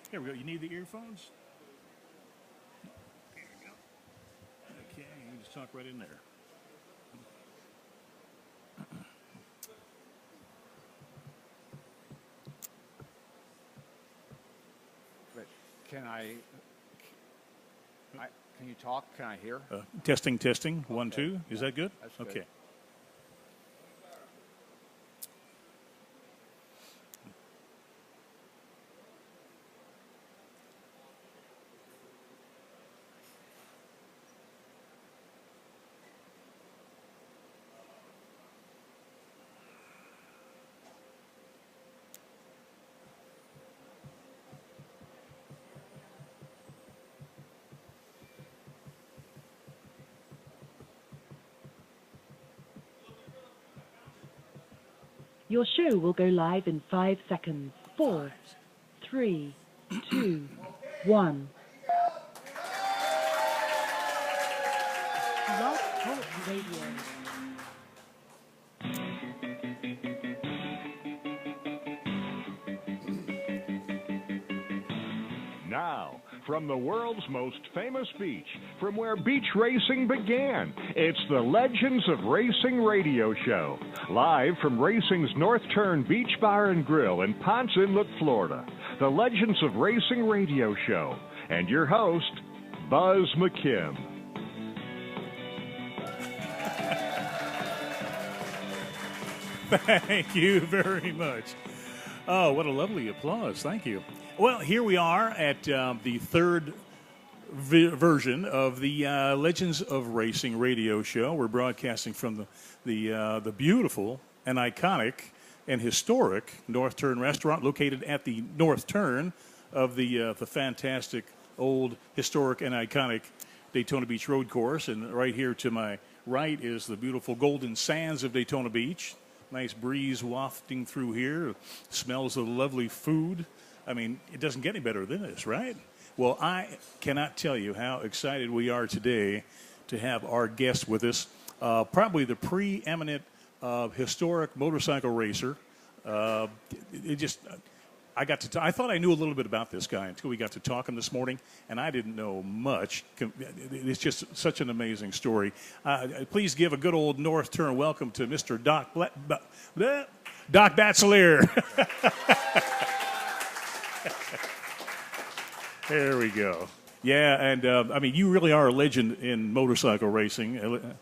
Here we go. You need the earphones? Here we go. Okay, you can just talk right in there. But can you talk? Can I hear? Testing, testing. Okay. 1, 2. Is that good? That's good. Okay. Your show will go live in 5 seconds. 4, 3, 2, 1. Love Talk Radio. Now, from the world's most famous beach, from where beach racing began, it's the Legends of Racing radio show. Live from racing's North Turn Beach Bar and Grill in Ponce Inlet, Florida. The Legends of Racing radio show. And your host, Buz McKim. Thank you very much. Oh, what a lovely applause. Thank you. Well, here we are at the third version of the Legends of Racing radio show. We're broadcasting from the beautiful and iconic and historic North Turn restaurant located at the North Turn of the fantastic old historic and iconic Daytona Beach road course. And right here to my right is the beautiful golden sands of Daytona Beach. Nice breeze wafting through here. Smells of lovely food. I mean, it doesn't get any better than this, right? Well, I cannot tell you how excited we are today to have our guest with us. Probably the preeminent historic motorcycle racer. I thought I knew a little bit about this guy until we got to talking this morning, and I didn't know much. It's just such an amazing story. Please give a good old North Turn welcome to Mr. Doc Batsleer. There we go. Yeah, and I mean, you really are a legend in motorcycle racing.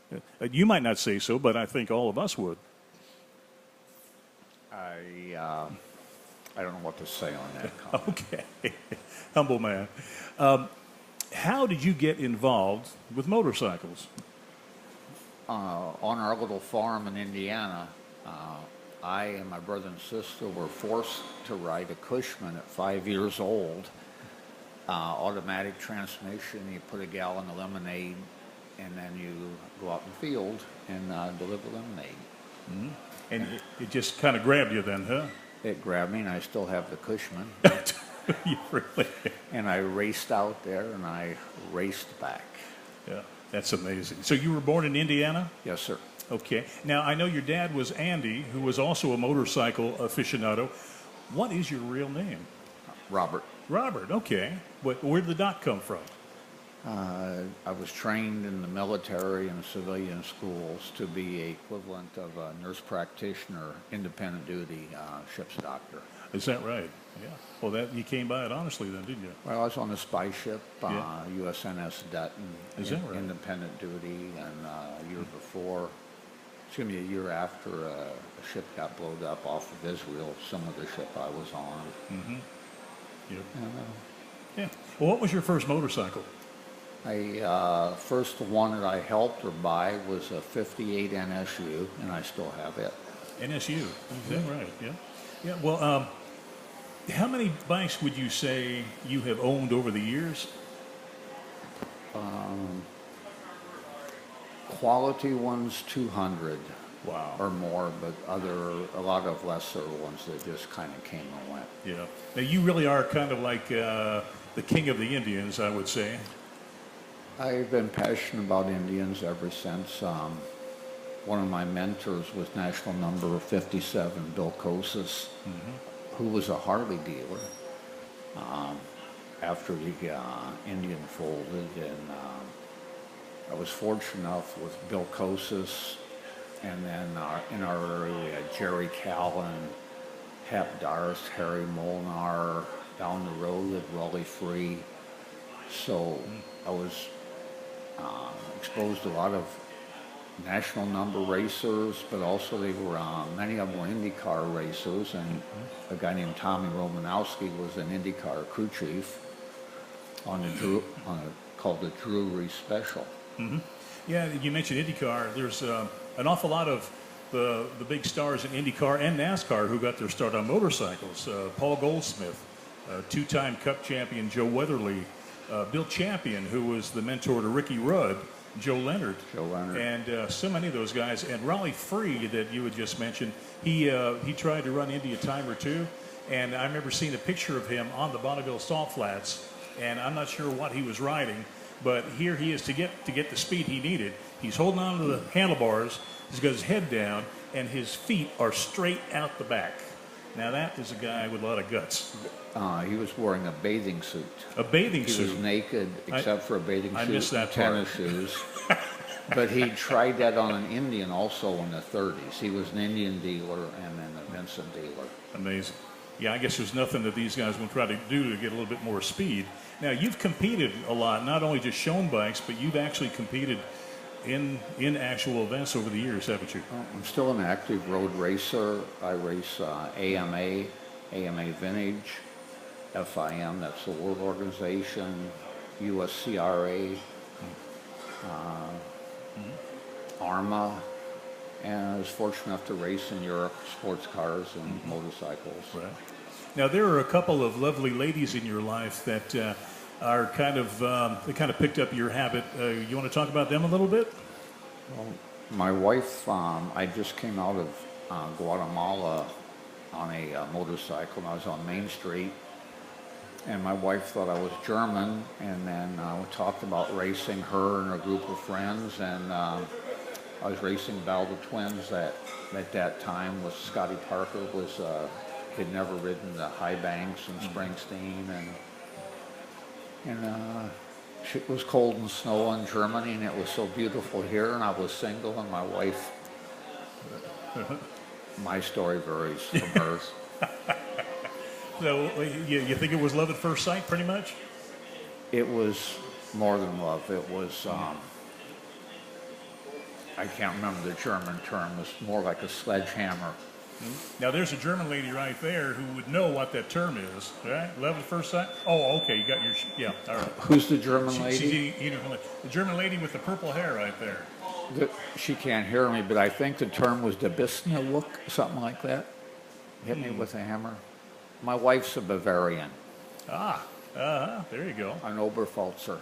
You might not say so, but I think all of us would. I don't know what to say on that comment. Okay. Humble man. How did you get involved with motorcycles? On our little farm in Indiana, I and my brother and sister were forced to ride a Cushman at 5 years old. Automatic transmission, you put a gallon of lemonade, and then you go out in the field and deliver lemonade. Mm-hmm. And it just kind of grabbed you then, huh? It grabbed me, and I still have the Cushman. You really? And I raced out there, and I raced back. Yeah, that's amazing. So you were born in Indiana? Yes, sir. Okay. Now, I know your dad was Andy, who was also a motorcycle aficionado. What is your real name? Robert. Robert, okay. Where did the doc come from? I was trained in the military and civilian schools to be a equivalent of a nurse practitioner, independent duty ship's doctor. Is that right? Yeah. Well, you came by it honestly then, didn't you? Well, I was on a spy ship, USNS Dutton, Is that right? independent duty, and a year after a ship got blown up off of Israel, some of the ship I was on. Mm-hmm. Yep. Yeah. Well, what was your first motorcycle? First one that I helped her buy was a 58 NSU, and I still have it. NSU, is that right? Yeah. Yeah. Well, how many bikes would you say you have owned over the years? Quality ones, 200. Wow. Or more, but a lot of lesser ones that just kind of came and went. Yeah. Now, you really are kind of like the king of the Indians, I would say. I've been passionate about Indians ever since. One of my mentors was National Number 57, Bill Kosis, who was a Harley dealer. after the Indian folded, and I was fortunate enough with Bill Kosis, and then in our area, Jerry Callan, Hap Darst, Harry Molnar, down the road at Raleigh Free. So I was exposed to a lot of national number racers, but also they were many of them were IndyCar racers, and a guy named Tommy Romanowski was an IndyCar crew chief on called the Drury Special. Mm-hmm. Yeah, you mentioned IndyCar. There's an awful lot of the big stars in IndyCar and NASCAR who got their start on motorcycles. Paul Goldsmith, two-time Cup champion Joe Weatherly, Bill Champion, who was the mentor to Ricky Rudd, Joe Leonard, and so many of those guys. And Raleigh Free that you had just mentioned, he tried to run Indy a time or two, and I remember seeing a picture of him on the Bonneville Salt Flats, and I'm not sure what he was riding, but here he is to get the speed he needed. He's holding on to the handlebars, he's got his head down, and his feet are straight out the back. Now that is a guy with a lot of guts. He was wearing a bathing suit. A bathing suit? He was naked except for a bathing suit. I missed that tennis shoes. But he tried that on an Indian also in the 30s. He was an Indian dealer and then a Vincent dealer. Amazing. Yeah, I guess there's nothing that these guys will try to do to get a little bit more speed. Now, you've competed a lot, not only just shown bikes, but you've actually competed in actual events over the years, haven't you? I'm still an active road racer. I race AMA Vintage, FIM, that's the World Organization, USCRA, ARMA, and I was fortunate enough to race in Europe, sports cars and motorcycles. Right. Now, there are a couple of lovely ladies in your life that are kind of, they kind of picked up your habit. You want to talk about them a little bit? Well, my wife, I just came out of Guatemala on a motorcycle, and I was on Main Street, and my wife thought I was German, and then we talked about racing, her and a group of friends, and I was racing Balda Twins at that time with Scotty Parker, had never ridden the high banks in Springsteen, and it was cold and snow in Germany, and it was so beautiful here, and I was single, and my wife, my story varies from hers. So you think it was love at first sight, pretty much? It was more than love. It was, I can't remember the German term, it was more like a sledgehammer. Now, there's a German lady right there who would know what that term is, right? Love at first sight? Oh, okay, you got your, yeah, all right. Who's the German lady? The German lady with the purple hair right there. She can't hear me, but I think the term was the Bisneluk, something like that. Hit me with a hammer. My wife's a Bavarian. There you go. An Oberpfälzer.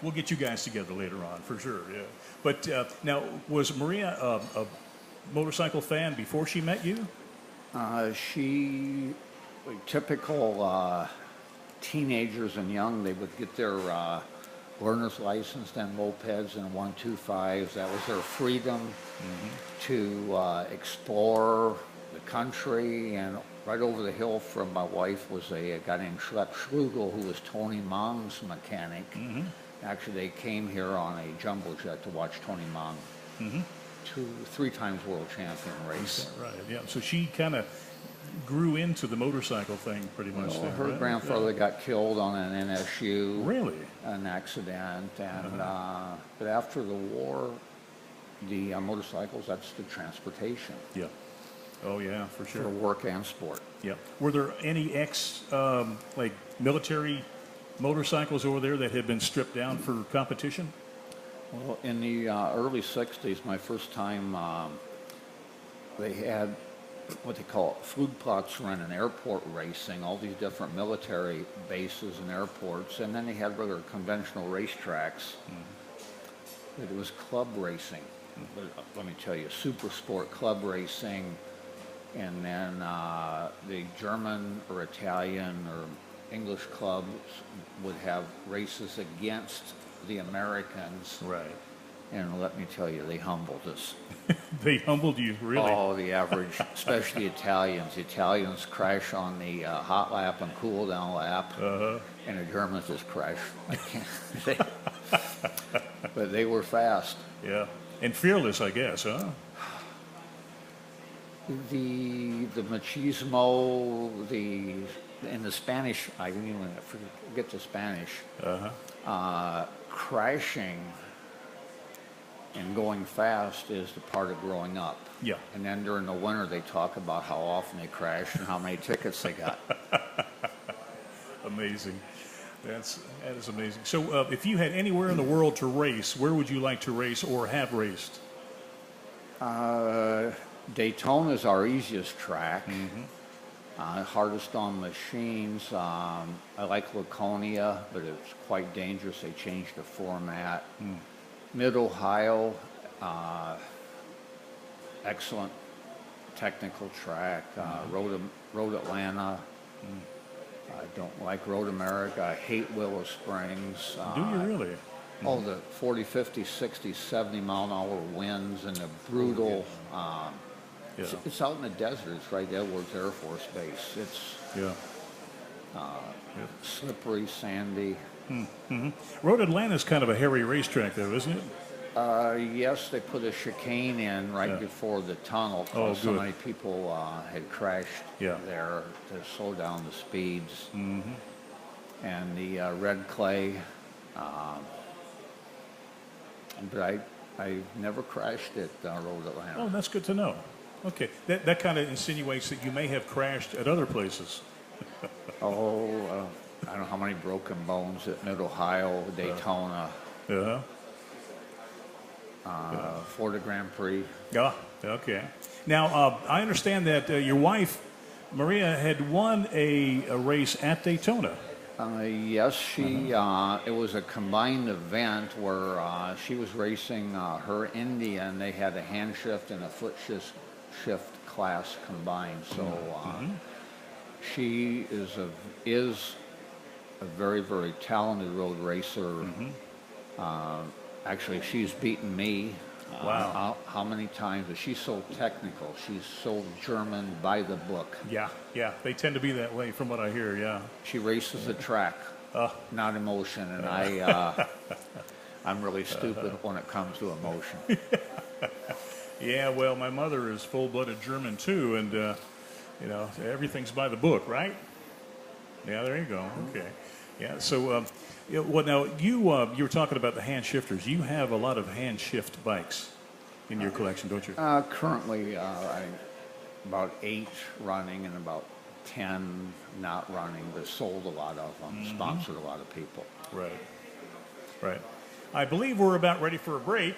We'll get you guys together later on, for sure, yeah. But now, was Maria a motorcycle fan before she met you? She, typical teenagers and young, they would get their learner's license, then mopeds and 125s. That was their freedom to explore the country. And right over the hill from my wife was a guy named Schlepp Schlugel, who was Tony Mong's mechanic. Actually, they came here on a jumbo jet to watch Tony Mong, 3 times world champion race. Right, yeah. So she kind of grew into the motorcycle thing pretty much. Well, there, her right? grandfather got killed on an NSU. Really? An accident. And but after the war, the motorcycles, that's the transportation. Yeah. Oh, yeah, for sure. For work and sport. Yeah. Were there any like military motorcycles over there that had been stripped down for competition? Well, in the early 60s, my first time, they had what they call Flugplatzrennen, an airport racing, all these different military bases and airports, and then they had regular conventional racetracks. But it was club racing. Let me tell you, super sport club racing, and then the German or Italian or English clubs would have races against the Americans. Right. And let me tell you, they humbled us. They humbled you, really? Oh, the average, especially Italians. The Italians crash on the hot lap and cool down lap, and the Germans just crash. I can't say. But they were fast. Yeah, and fearless, I guess, huh? The machismo, and the Spanish, I didn't even forget the Spanish. Crashing and going fast is the part of growing up. Yeah. And then during the winter, they talk about how often they crash and how many tickets they got. Amazing. That is amazing. So if you had anywhere in the world to race, where would you like to race or have raced? Daytona is our easiest track. Hardest on machines. I like Laconia, but it's quite dangerous. They changed the format. Mid-Ohio, excellent technical track. Road Atlanta. I don't like Road America. I hate Willow Springs. Do you really? Oh, the 40, 50, 60, 70 mile an hour winds and the brutal. It's out in the desert. It's right at Edwards Air Force Base. It's slippery, sandy. Road Atlanta is kind of a hairy racetrack, though, isn't it? Yes, they put a chicane in right before the tunnel because so many people had crashed there to slow down the speeds. And the red clay. But I never crashed at Road Atlanta. Oh, that's good to know. Okay, that kind of insinuates that you may have crashed at other places. I don't know how many broken bones at Mid-Ohio, Daytona. Florida Grand Prix. Yeah, okay. Now, I understand that your wife, Maria, had won a race at Daytona. Yes, it was a combined event where she was racing her India, and they had a hand shift and a foot shift class combined. So she is a very, very talented road racer. Actually, she's beaten me. Wow. How many times? But she's so technical. She's so German by the book. Yeah. They tend to be that way from what I hear, yeah. She races the track, not emotion. And I'm really stupid when it comes to emotion. Yeah, well, my mother is full-blooded German, too, and, everything's by the book, right? Yeah, there you go. Okay. Yeah, so, now, you were talking about the hand shifters. You have a lot of hand shift bikes in your collection, don't you? Currently, about 8 running and about 10 not running, but sold a lot of them, sponsored a lot of people. Right. I believe we're about ready for a break,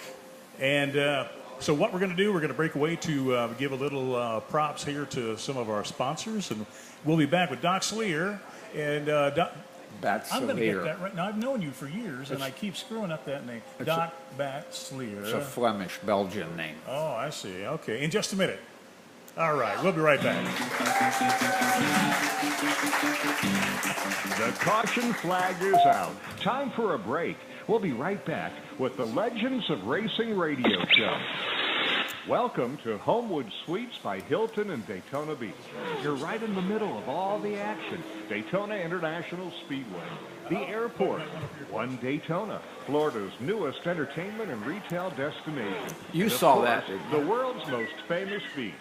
and so what we're going to do, we're going to break away to give a little props here to some of our sponsors, and we'll be back with Doc Batsleer and Batsleer. I'm going to get that right now. I've known you for years, and I keep screwing up that name. Doc Batsleer. It's a Flemish, Belgian name. Oh, I see. Okay, in just a minute. All right, we'll be right back. The caution flag is out. Time for a break. We'll be right back with the Legends of Racing Radio Show. Welcome to Homewood Suites by Hilton in Daytona Beach. You're right in the middle of all the action. Daytona International Speedway, the airport, One Daytona, Florida's newest entertainment and retail destination. You And saw of that, course, didn't you? the world's most famous beach.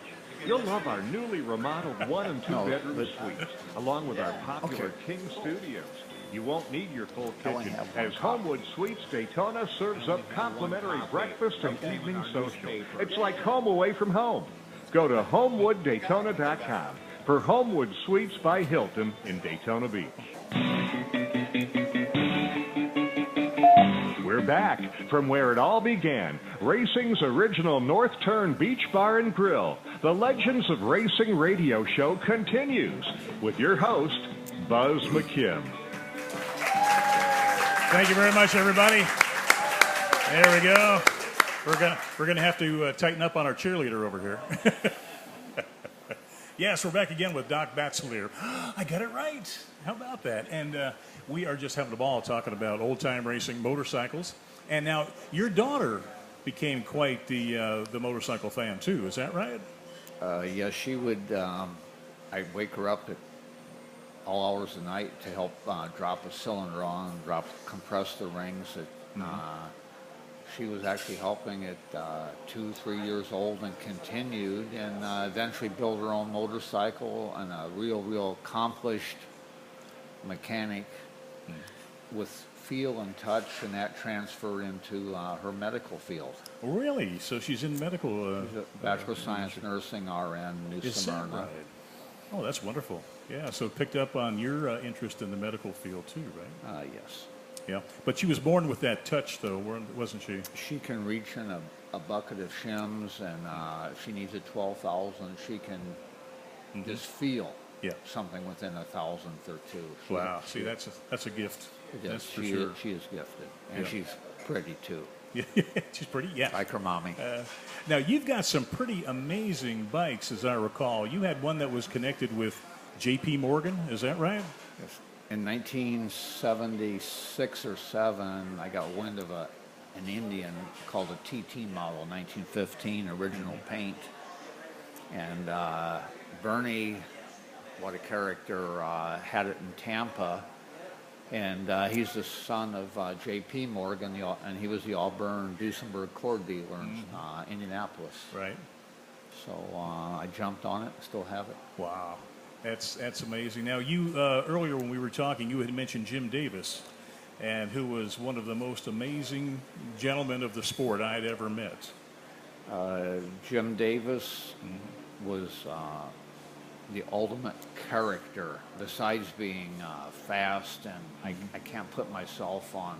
You'll love our newly remodeled 1- and 2-bedroom suites, along with our popular King Studios. You won't need your full kitchen, as Homewood Suites Daytona serves up complimentary breakfast and evening social. It's like home away from home. Go to HomewoodDaytona.com for Homewood Suites by Hilton in Daytona Beach. We're back from where it all began, racing's original North Turn Beach Bar and Grill. The Legends of Racing Radio Show continues with your host, Buz McKim. Thank you very much, everybody. There we go. We're gonna have to tighten up on our cheerleader over here. Yes, we're back again with Doc Batsleer. I got it right. How about that? And we are just having a ball talking about old-time racing, motorcycles. And now your daughter became quite the motorcycle fan too. Is that right? Yes, she would. I'd wake her up at all hours of the night to help drop a cylinder on, compress the rings. She was actually helping at 2-3 years old and continued, and eventually built her own motorcycle, and a real accomplished mechanic with feel and touch, and that transferred into her medical field. Really? So she's in medical. She's a Bachelor of Science Nursing RN, New Smyrna. That right? Oh, that's wonderful. Yeah, so it picked up on your interest in the medical field too, right? Yes. Yeah, but she was born with that touch, though, wasn't she? She can reach in a bucket of shims, and if she needs a 12,000, she can just feel something within a thousandth or two. Wow, see, that's a gift. That's for sure. She is gifted, and she's pretty too. Yeah, she's pretty, yeah. Like her mommy. Now, you've got some pretty amazing bikes, as I recall. You had one that was connected with J.P. Morgan, is that right? Yes. In 1976 or 7, I got wind of an Indian called a TT model, 1915, original paint. And Bernie, what a character, had it in Tampa. And he's the son of J.P. Morgan, and he was the Auburn Duesenberg cord dealer in Indianapolis. Right. So I jumped on it, still have it. Wow. That's amazing. Now, you earlier when we were talking, you had mentioned Jim Davis, and who was one of the most amazing gentlemen of the sport I had ever met. Jim Davis was the ultimate character, besides being fast, and I can't put myself on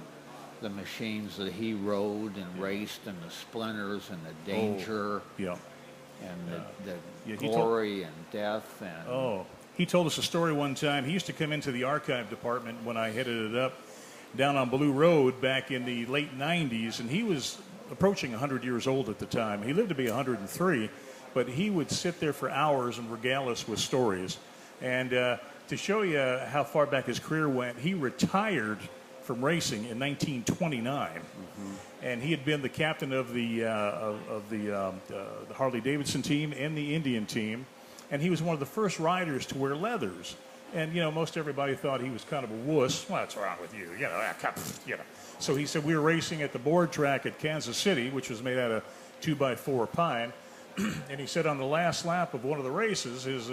the machines that he rode and raced, and the splinters and the danger. Yeah. And the glory and death. And he told us a story one time. He used to come into the archive department when I headed it up down on Blue Road back in the late 90s, and he was approaching 100 years old at the time. He lived to be 103, but he would sit there for hours and regale us with stories. And to show you how far back his career went, he retired from racing in 1929. And he had been the captain of the Harley-Davidson team and the Indian team, and he was one of the first riders to wear leathers. And most everybody thought he was kind of a wuss. What's wrong with you? So he said we were racing at the board track at Kansas City, which was made out of 2x4 pine, and he said on the last lap of one of the races, his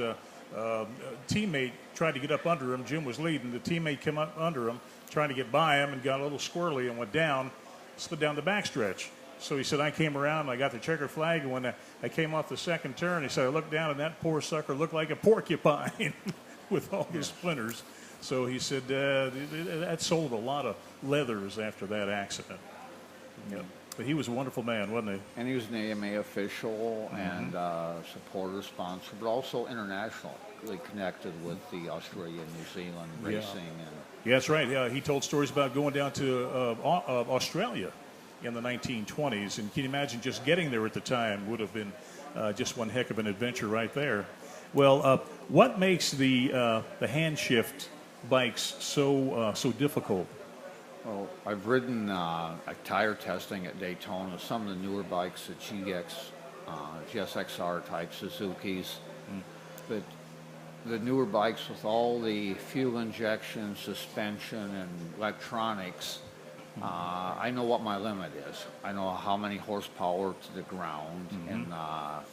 teammate tried to get up under him. Jim was leading. The teammate came up under him, trying to get by him, and got a little squirrely and went down. Slid down the backstretch. So he said, I came around, I got the checker flag, and when I came off the second turn, he said, I looked down, and that poor sucker looked like a porcupine with all his splinters. So he said, that sold a lot of leathers after that accident. Yeah. But he was a wonderful man, wasn't he? And he was an AMA official and supporter, sponsor, but also internationally connected with the Australia, New Zealand racing. Yeah, that's right. Yeah, he told stories about going down to Australia in the 1920s, and can you imagine just getting there at the time would have been just one heck of an adventure right there. Well, what makes the hand shift bikes so difficult? Well, I've ridden tire testing at Daytona, some of the newer bikes, the GSXR type Suzukis, but the newer bikes with all the fuel injection, suspension, and electronics, I know what my limit is. I know how many horsepower to the ground, and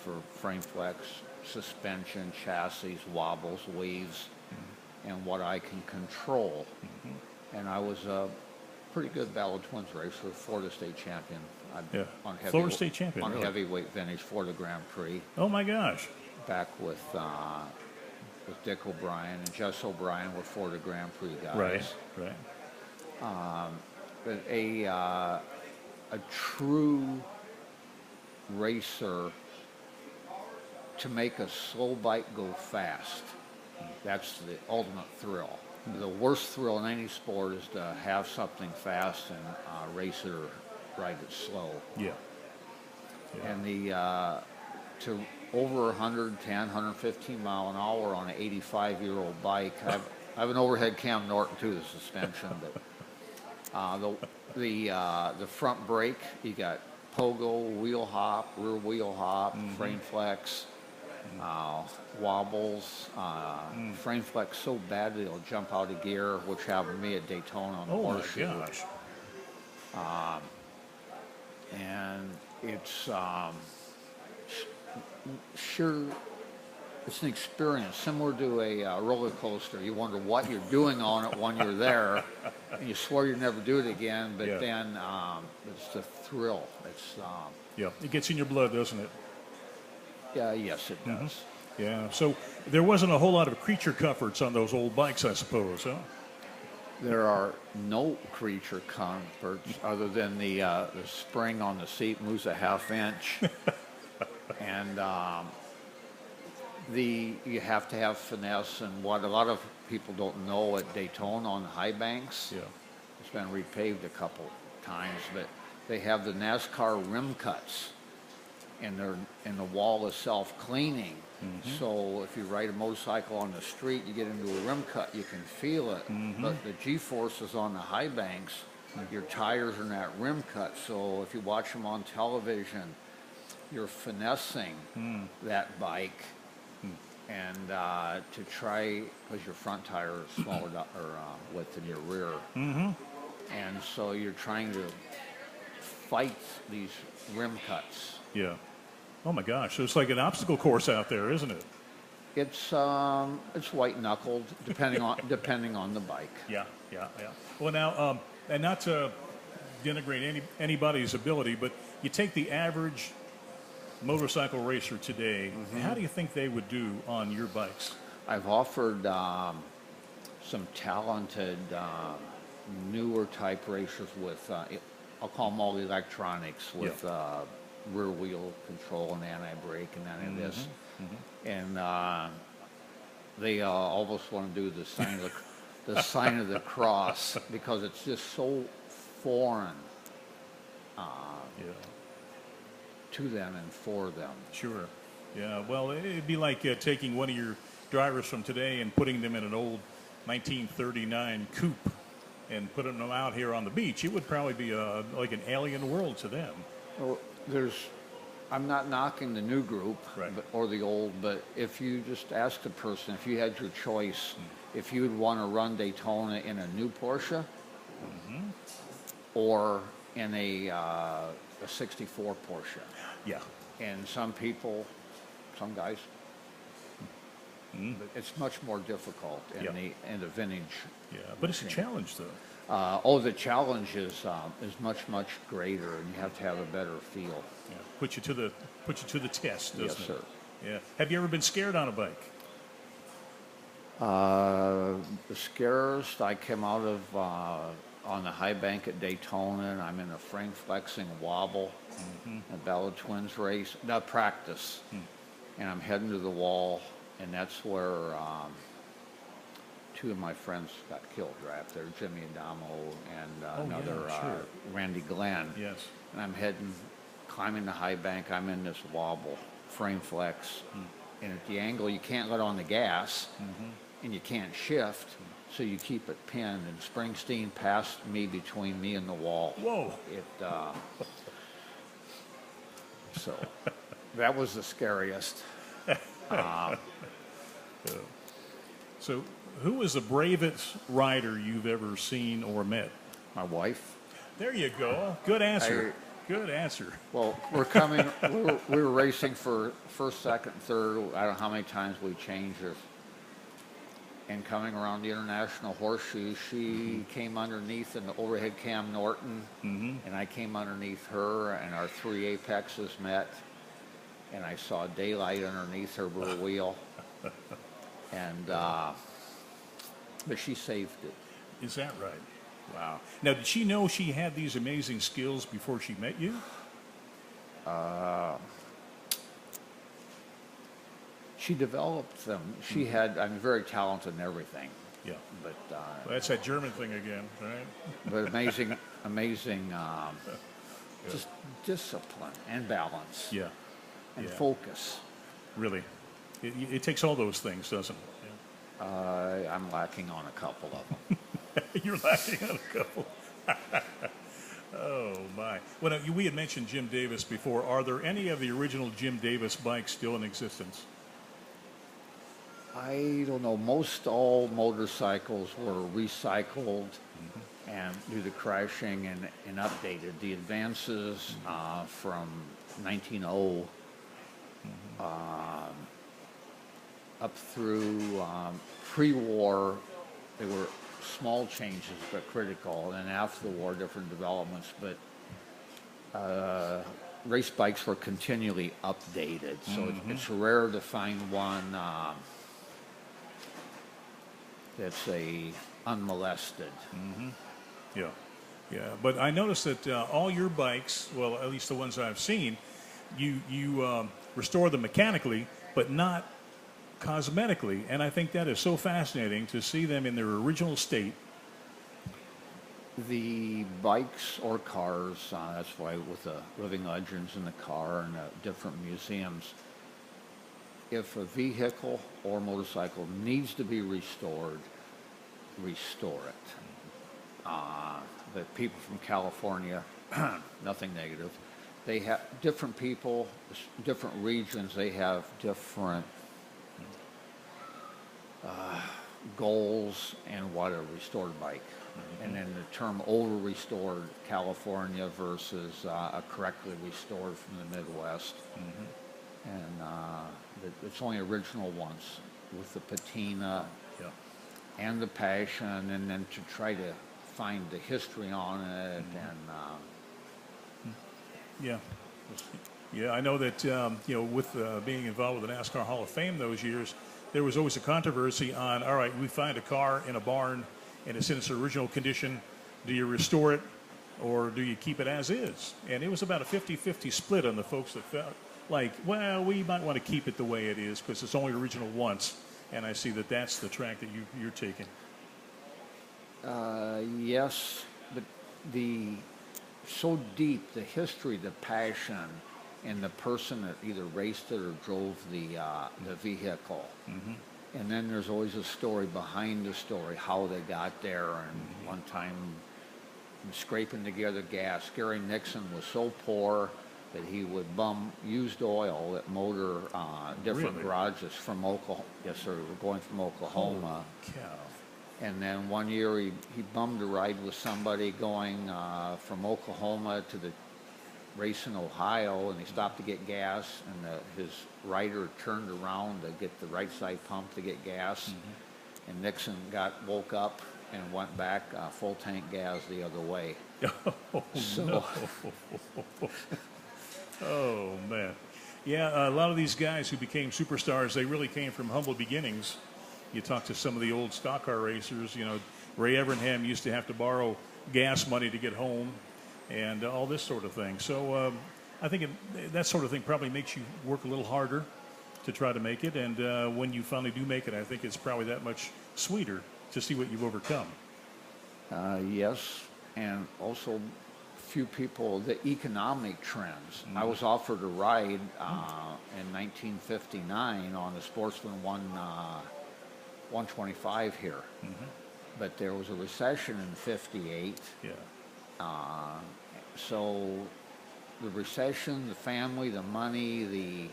for frame flex, suspension, chassis, wobbles, waves, and what I can control. And I was a pretty good Battle of Twins racer, Florida State champion. On Florida State champion, on really? Heavyweight vintage Florida Grand Prix. Oh my gosh! Back with Dick O'Brien and Jess O'Brien were Florida Grand Prix guys. Right. But a true racer, to make a slow bike go fast, that's the ultimate thrill. The worst thrill in any sport is to have something fast and race it or ride it slow. Yeah. And to over 110, 115 mile an hour on an 85-year-old bike. I have an overhead Cam Norton too, the suspension, but the front brake, you got pogo, wheel hop, rear wheel hop, frame flex, wobbles, frame flex so bad that it'll jump out of gear, which happened to me at Daytona on the Oh my horseshoe. gosh. And it's sure it's an experience similar to a roller coaster. You wonder what you're doing on it when you're there, and you swear you'll never do it again. But then it's the thrill. It's Yeah, it gets in your blood, doesn't it? yeah, yes, it does. Yeah. So there wasn't a whole lot of creature comforts on those old bikes, I suppose, huh? There are no creature comforts other than the spring on the seat moves a ½ inch, and you have to have finesse. And what a lot of people don't know at Daytona on the high banks, it's been repaved a couple times, but they have the NASCAR rim cuts, and the wall is self-cleaning. So if you ride a motorcycle on the street, you get into a rim cut, you can feel it. But the G-forces on the high banks, your tires are in that rim cut. So if you watch them on television, you're finessing that bike, and to try, because your front tire is smaller or width than your rear, and so you're trying to fight these rim cuts. Yeah. Oh my gosh, so it's like an obstacle course out there, isn't it? It's white knuckled, depending on the bike. Yeah. Well, now, and not to denigrate anybody's ability, but you take the average motorcycle racer today. How do you think they would do on your bikes? I've offered some talented newer type racers with I'll call them all electronics with. Rear wheel control and anti-brake and any of this, and they almost want to do the sign of the cross because it's just so foreign to them and for them. Sure. Yeah. Well, it'd be like taking one of your drivers from today and putting them in an old 1939 coupe and putting them out here on the beach. It would probably be like an alien world to them. Well, I'm not knocking the new group or the old, but if you just ask the person, if you had your choice, if you would want to run Daytona in a new Porsche or in a 64 Porsche. Yeah. And some guys, it's much more difficult in the vintage. Yeah, but it's a challenge, though. The challenge is much greater, and you have to have a better feel. Yeah, put you to the test, doesn't it? Yes, sir. Yeah. Have you ever been scared on a bike? The scariest I came out of on the high bank at Daytona, and I'm in a frame flexing wobble, a Bella Twins race, practice, and I'm heading to the wall, and that's where two of my friends got killed right up there, Jimmy Adamo and another Randy Glenn. Yes. And I'm climbing the high bank, I'm in this wobble, frame flex, and at the angle you can't let on the gas, and you can't shift, so you keep it pinned, and Springsteen passed me between me and the wall. Whoa. So that was the scariest. So who was the bravest rider you've ever seen or met? My wife. There you go. Good answer. Good answer. Well, we were racing for first, second, third. I don't know how many times we changed it. And coming around the International Horseshoe, she came underneath an overhead Cam Norton, and I came underneath her, and our three apexes met, and I saw daylight underneath her rear wheel, and but she saved it. Is that right? Wow. Now, did she know she had these amazing skills before she met you? She developed them. I'm very talented in everything. Yeah. But Well, that's that German thing again, right? but amazing, just discipline and balance. Yeah. And focus. Really. It takes all those things, doesn't it? Yeah. I'm lacking on a couple of them. You're lacking on a couple. Oh, my. Well, now, we had mentioned Jim Davis before. Are there any of the original Jim Davis bikes still in existence? I don't know. Most all motorcycles were recycled and due to crashing and updated. The advances from 1900 up through pre-war, they were small changes but critical, and after the war, different developments. But race bikes were continually updated, so it's rare to find one that's unmolested. Yeah, yeah. But I noticed that all your bikes, well, at least the ones I've seen, you restore them mechanically, but not cosmetically. And I think that is so fascinating to see them in their original state. The bikes or cars, that's why with the living legends in the car and different museums, if a vehicle or motorcycle needs to be restored, restore it. The people from California, nothing negative, they have different people, different regions, they have different goals and what a restored bike. And then the term over-restored California versus a correctly restored from the Midwest. And it's only original ones with the patina and the passion, and then to try to find the history on it. And Yeah, I know that, with being involved with the NASCAR Hall of Fame those years, there was always a controversy on, all right, we find a car in a barn and it's in its original condition. Do you restore it or do you keep it as is? And it was about a 50-50 split on the folks that felt like, well, we might want to keep it the way it is because it's only original once. And I see that that's the track that you're taking. Yes, but so deep, the history, the passion, and the person that either raced it or drove the vehicle. And then there's always a story behind the story, how they got there. And one time, scraping together gas, Gary Nixon was so poor that he would bum used oil at motor different garages from Oklahoma. Yes, sir, going from Oklahoma. Holy cow. And then one year he bummed a ride with somebody going from Oklahoma to the race in Ohio, and he stopped to get gas, and his rider turned around to get the right side pump to get gas, and Nixon woke up and went back full tank gas the other way. Oh, man. Yeah, a lot of these guys who became superstars, they really came from humble beginnings. You talk to some of the old stock car racers, Ray Evernham used to have to borrow gas money to get home and all this sort of thing. So I think that sort of thing probably makes you work a little harder to try to make it. And when you finally do make it, I think it's probably that much sweeter to see what you've overcome. Yes, and also few people, the economic trends. I was offered a ride in 1959 on the Sportsman 125 here. But there was a recession in 58. Yeah. So the recession, the family, the money,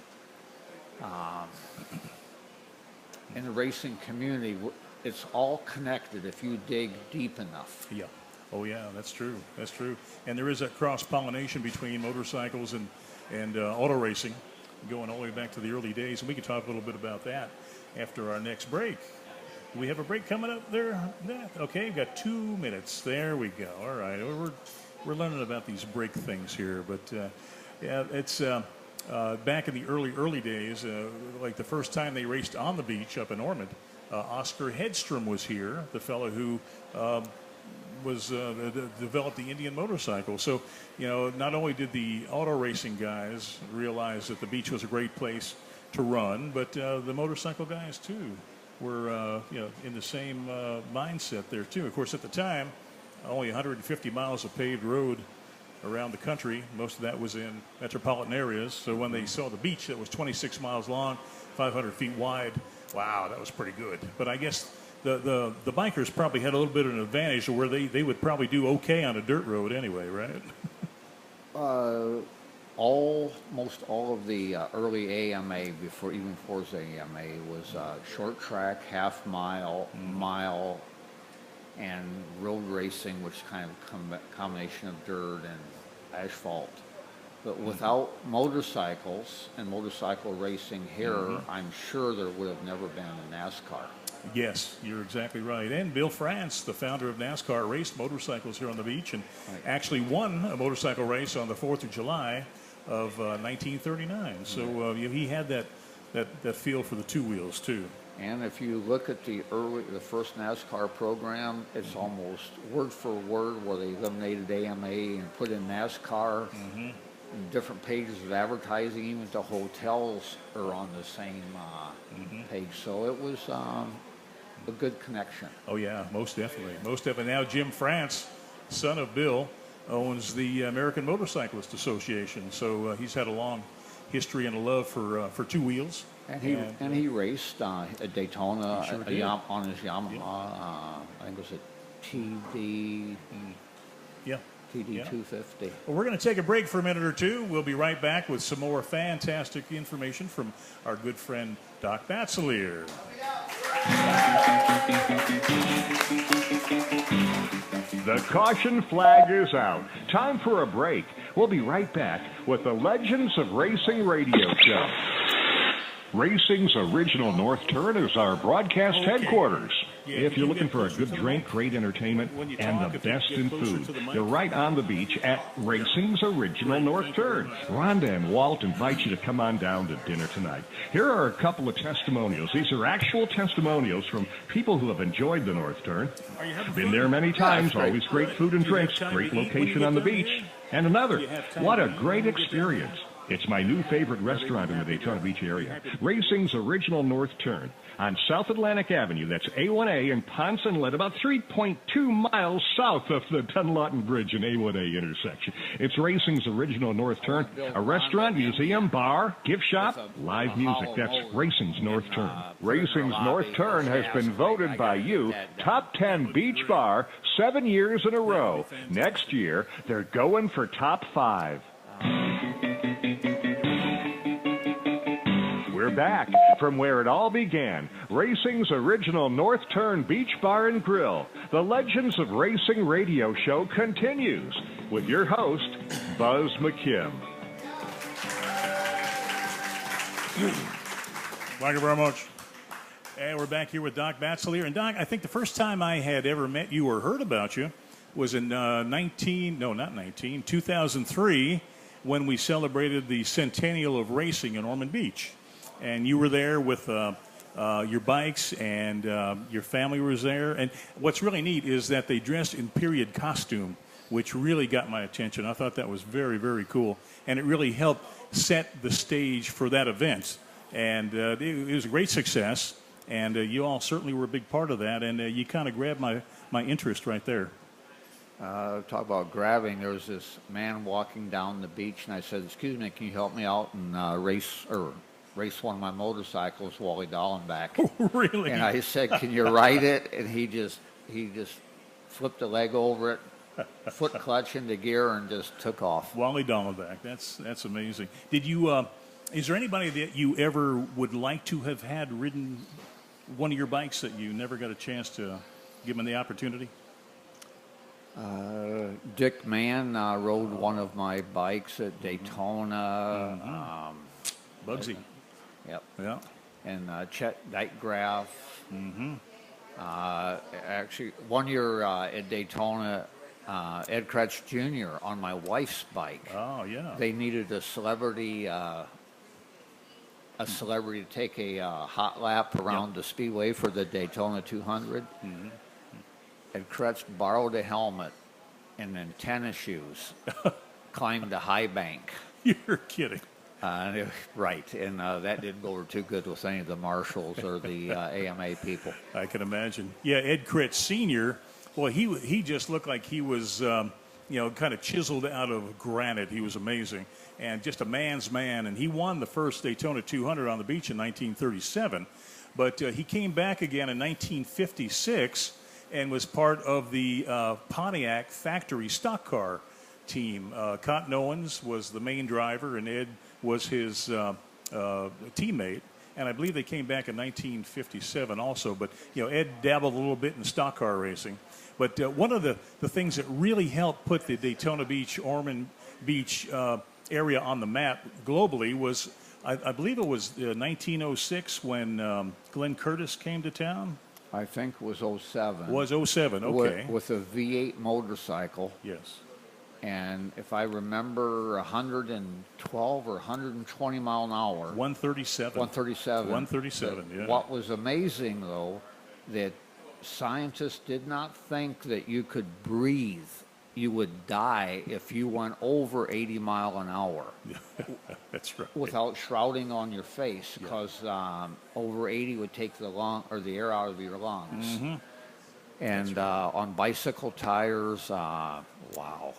in the racing community, it's all connected if you dig deep enough. Yeah. Oh, yeah, that's true. That's true. And there is that cross-pollination between motorcycles and auto racing going all the way back to the early days. And we can talk a little bit about that after our next break. Do we have a break coming up there? Okay, we've got 2 minutes. There we go. All right. We're learning about these break things here. But, yeah, it's back in the early days, like the first time they raced on the beach up in Ormond, Oscar Hedstrom was here, the fellow who developed the Indian motorcycle. So, not only did the auto racing guys realize that the beach was a great place to run, but the motorcycle guys, too, were, in the same mindset there, too. Of course, at the time, only 150 miles of paved road around the country. Most of that was in metropolitan areas. So when they saw the beach that was 26 miles long, 500 feet wide, wow, that was pretty good. But I guess the bikers probably had a little bit of an advantage, where they would probably do okay on a dirt road anyway, right? Most all of the early AMA, even before the AMA, was short track, half mile, mile, and road racing, which is kind of combination of dirt and asphalt. But without motorcycles and motorcycle racing here, I'm sure there would have never been a NASCAR. Yes, you're exactly right. And Bill France, the founder of NASCAR, raced motorcycles here on the beach and actually won a motorcycle race on the 4th of July of 1939. So he had that feel for the two wheels too. And if you look at the first NASCAR program, it's almost word for word where they eliminated AMA and put in NASCAR. Different pages of advertising, even the hotels are on the same page. So it was a good connection. Oh yeah, most definitely, most definitely. Now Jim France, son of Bill, owns the American Motorcyclist Association. So he's had a long history and a love for two wheels. And he raced at Daytona on his Yamaha. I think it was a TD. Yeah. TD 250. Well, we're going to take a break for a minute or two. We'll be right back with some more fantastic information from our good friend Doc Batsleer. The caution flag is out. Time for a break. We'll be right back with the Legends of Racing radio show. Racing's original North Turn is our broadcast headquarters. If you're looking for a good drink, great entertainment, and the best in food, you're right on the beach at Racing's original North Turn. Rhonda and Walt invite you to come on down to dinner tonight. Here are a couple of testimonials. These are actual testimonials from people who have enjoyed the North Turn. Been there many times, always great food and drinks, great location on the beach. And another, what a great experience. It's my new favorite restaurant in the Daytona Beach area, Racing's original North Turn on South Atlantic Avenue. That's A1A in Ponce Inlet, about 3.2 miles south of the Dunlawton Bridge and A1A intersection. It's Racing's original North Turn, a restaurant, museum, bar, gift shop, live music. That's Racing's North Turn. Racing's North Turn has been voted by you top 10 beach bar 7 years in a row. Next year, they're going for top 5. We're back from where it all began. Racing's original North Turn Beach Bar and Grill. The Legends of Racing radio show continues with your host, Buz McKim. Thank you very much. And we're back here with Doc Batsleer. And Doc, I think the first time I had ever met you or heard about you was in 2003, when we celebrated the centennial of racing in Ormond Beach. And you were there with your bikes, and your family was there. And what's really neat is that they dressed in period costume, which really got my attention. I thought that was very, very cool. And it really helped set the stage for that event. And it was a great success. And you all certainly were a big part of that. And you kind of grabbed my interest right there. Talk about grabbing. There was this man walking down the beach, and I said, "Excuse me, can you help me out and race one of my motorcycles, Wally Dallenbach?" Really? And I said, "Can you ride it?" And he just flipped a leg over it, foot clutch into gear, and just took off. Wally Dallenbach. That's amazing. Did you? Is there anybody that you ever would like to have had ridden one of your bikes that you never got a chance to give them the opportunity? Dick Mann rode one of my bikes at Daytona. Bugsy. Yep. Yeah. And Chet Dykegraph. Actually, one year at Daytona, Ed Kretsch Jr. on my wife's bike. Oh, yeah. They needed a celebrity to take a hot lap around the speedway for the Daytona 200. Ed Kretsch borrowed a helmet and then tennis shoes, climbed a high bank. You're kidding. Right, and that didn't go over too good with any of the marshals or the AMA people. I can imagine. Yeah, Ed Kretsch Sr., well, he just looked like he was, kind of chiseled out of granite. He was amazing. And just a man's man. And he won the first Daytona 200 on the beach in 1937. But he came back again in 1956 and was part of the Pontiac factory stock car team. Cotton Owens was the main driver, and Ed was his teammate. And I believe they came back in 1957 also. But, Ed dabbled a little bit in stock car racing. But one of the things that really helped put the Daytona Beach, Ormond Beach area on the map globally was, I believe it was 1906 when Glenn Curtis came to town. I think it was '07. Was '07, okay. With a V8 motorcycle. Yes. And if I remember, 112 or 120 mile an hour. 137. 137. 137, yeah. What was amazing, though, that scientists did not think that you could breathe. You would die if you went over 80 mile an hour. That's right. Without shrouding on your face, because over 80 would take the air out of your lungs. Mm-hmm. And on bicycle tires, wow.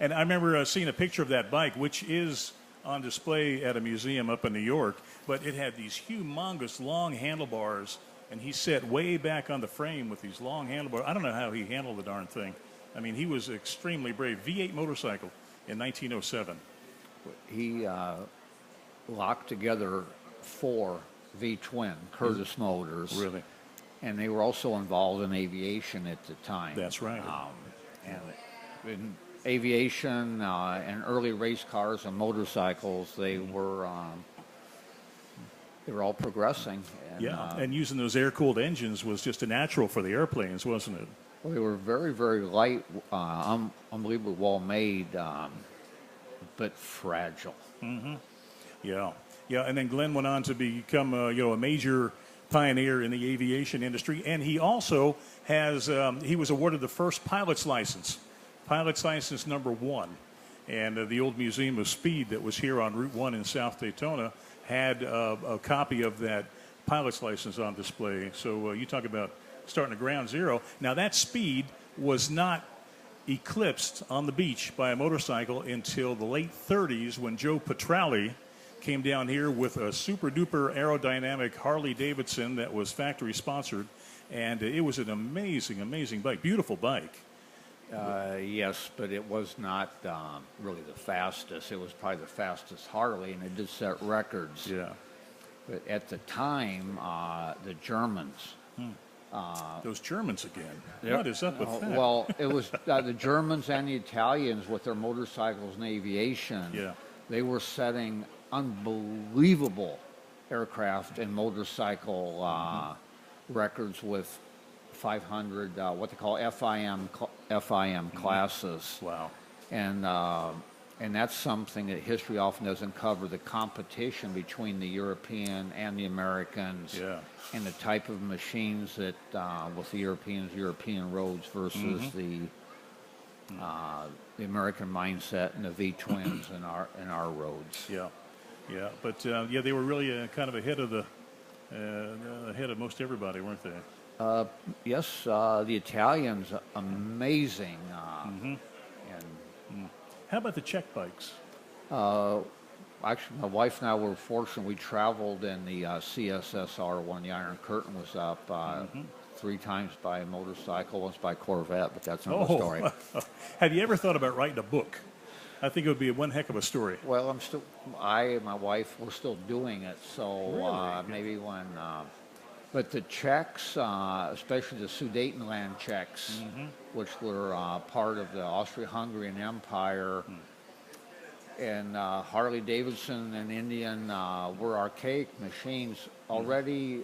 And I remember seeing a picture of that bike, which is on display at a museum up in New York, but it had these humongous long handlebars, and he sat way back on the frame with these long handlebars. I don't know how he handled the darn thing. I mean, he was extremely brave. V8 motorcycle in 1907. He locked together 4 V-twin Curtis motors. Really? And they were also involved in aviation at the time. That's right. And in aviation and early race cars and motorcycles, they were all progressing. And, and using those air-cooled engines was just a natural for the airplanes, wasn't it? Well, they were very, very light, unbelievably well made, but fragile. Mm-hmm. Yeah. And then Glenn went on to become, a major pioneer in the aviation industry, and he also has he was awarded the first pilot's license number 1, and the old Museum of Speed that was here on Route 1 in South Daytona had a copy of that pilot's license on display. So you talk about starting at ground zero. Now that speed was not eclipsed on the beach by a motorcycle until the late 30s when Joe Petrali came down here with a super duper aerodynamic Harley Davidson that was factory sponsored, and it was an amazing bike, beautiful bike. Yes, but it was not really the fastest. It was probably the fastest Harley, and it did set records. Yeah. But at the time, the Germans. Those Germans again. Yep. What is up with that? Well, it was the Germans and the Italians with their motorcycles and aviation. Yeah. They were setting unbelievable aircraft and motorcycle records with 500, what they call FIM classes. Wow. And that's something that history often doesn't cover, the competition between the European and the Americans, and the type of machines that with the European roads versus the American mindset and the V-twins in our roads. Yeah, but they were really kind of ahead of most everybody, weren't they? Yes, the Italians, amazing. How about the Czech bikes? Actually, my wife and I were fortunate. We traveled in the CSSR when the Iron Curtain was up 3 times by motorcycle, once by Corvette, but that's another story. Have you ever thought about writing a book? I think it would be one heck of a story. Well, I and my wife, we're still doing it, so really? Maybe when... But the Czechs, especially the Sudetenland Czechs, which were part of the Austro-Hungarian Empire, and Harley Davidson and Indian were archaic machines. Already,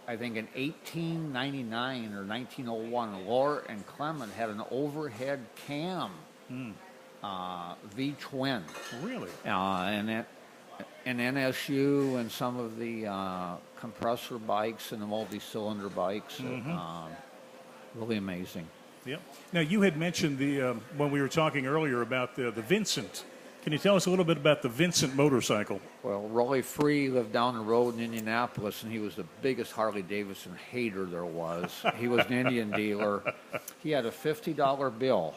I think in 1899 or 1901, Lort and Clement had an overhead cam V-twin. Really? And NSU and some of the compressor bikes and the multi-cylinder bikes, really amazing. Yep. Now, you had mentioned when we were talking earlier about the Vincent. Can you tell us a little bit about the Vincent motorcycle? Well, Rolly Free lived down the road in Indianapolis, and he was the biggest Harley Davidson hater there was. He was an Indian dealer. He had a $50 bill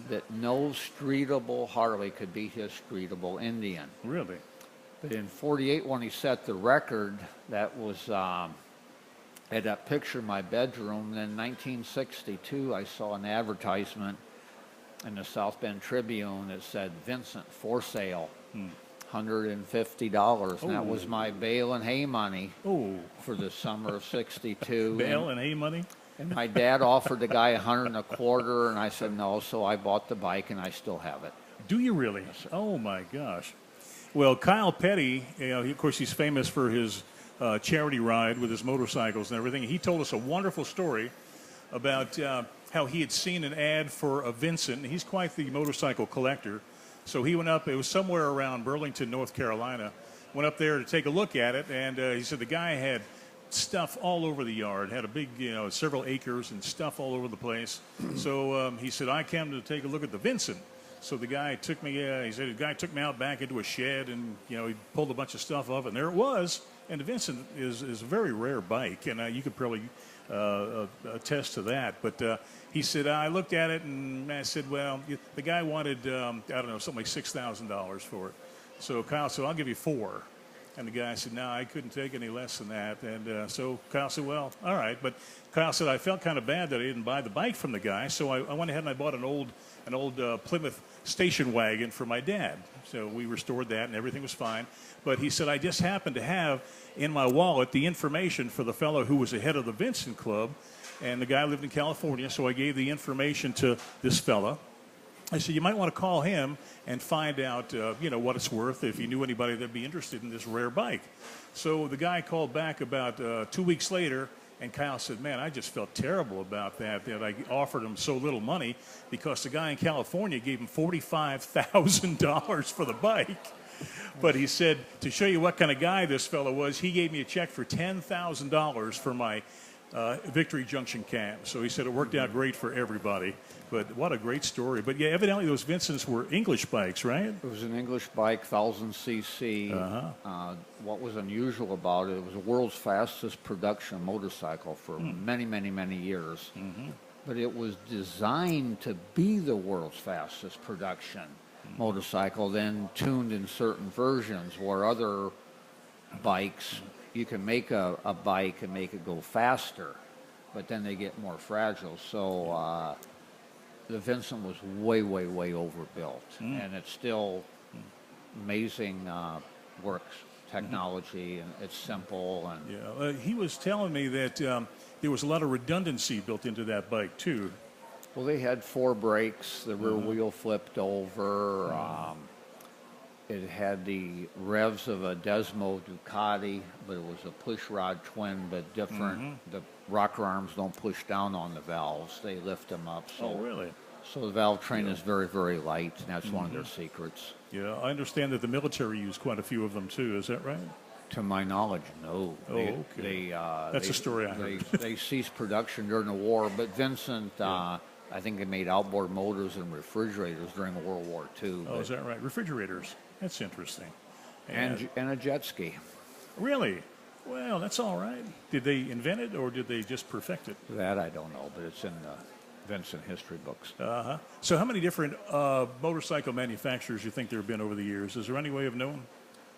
that no streetable Harley could beat his streetable Indian. Really? But in '48, when he set the record, that was I had that picture in my bedroom. And then in 1962, I saw an advertisement in the South Bend Tribune that said Vincent for sale, $150. And that was my bale and hay money for the summer of '62. Bale and hay money? And my dad offered the guy $125, and I said no, so I bought the bike, and I still have it. Do you really? Yes, oh, my gosh. Well, Kyle Petty, of course, he's famous for his charity ride with his motorcycles and everything. He told us a wonderful story about how he had seen an ad for a Vincent. He's quite the motorcycle collector. So he went up, it was somewhere around Burlington, North Carolina, went up there to take a look at it, and he said the guy had stuff all over the yard, had a big, several acres and stuff all over the place. So he said, I came to take a look at the Vincent. So the guy took me, he said the guy took me out back into a shed, and, he pulled a bunch of stuff off, and there it was. And the Vincent is a very rare bike, and you could probably attest to that. But he said, I looked at it, and I said, well, the guy wanted, something like $6,000 for it. So Kyle said, I'll give you $4,000. And the guy said, no, I couldn't take any less than that. And so Kyle said, well, all right. But Kyle said, I felt kind of bad that I didn't buy the bike from the guy. So I went ahead and I bought an old Plymouth station wagon for my dad. So we restored that and everything was fine. But he said, I just happened to have in my wallet the information for the fellow who was the head of the Vincent Club. And the guy lived in California. So I gave the information to this fella. I said, you might want to call him and find out, what it's worth, if you knew anybody that'd be interested in this rare bike. So the guy called back about 2 weeks later, and Kyle said, man, I just felt terrible about that I offered him so little money because the guy in California gave him $45,000 for the bike. But he said, to show you what kind of guy this fellow was, he gave me a check for $10,000 for my Victory Junction cam. So he said it worked out great for everybody. But what a great story. But yeah, evidently those Vincents were English bikes, right? It was an English bike, 1,000 cc. What was unusual about it, it was the world's fastest production motorcycle for many, many, many years. But it was designed to be the world's fastest production motorcycle, then tuned in certain versions where other bikes, you can make a bike and make it go faster, but then they get more fragile. So the Vincent was way, way, way overbuilt, and it's still amazing works technology, and it's simple. And he was telling me that there was a lot of redundancy built into that bike too. Well, they had 4 brakes. The rear wheel flipped over. It had the revs of a Desmo Ducati, but it was a push rod twin, but different. The rocker arms don't push down on the valves; they lift them up. So, oh, really? So the valve train is very, very light, and that's one of their secrets. Yeah, I understand that the military used quite a few of them too. Is that right? To my knowledge, no. Oh, okay. That's a story I heard. They ceased production during the war, but Vincent. I think they made outboard motors and refrigerators during World War II. Oh, is that right? Refrigerators. That's interesting. And a jet ski. Really? Well, that's all right. Did they invent it or did they just perfect it? That I don't know, but it's in the Vincent history books. So how many different motorcycle manufacturers do you think there have been over the years? Is there any way of knowing?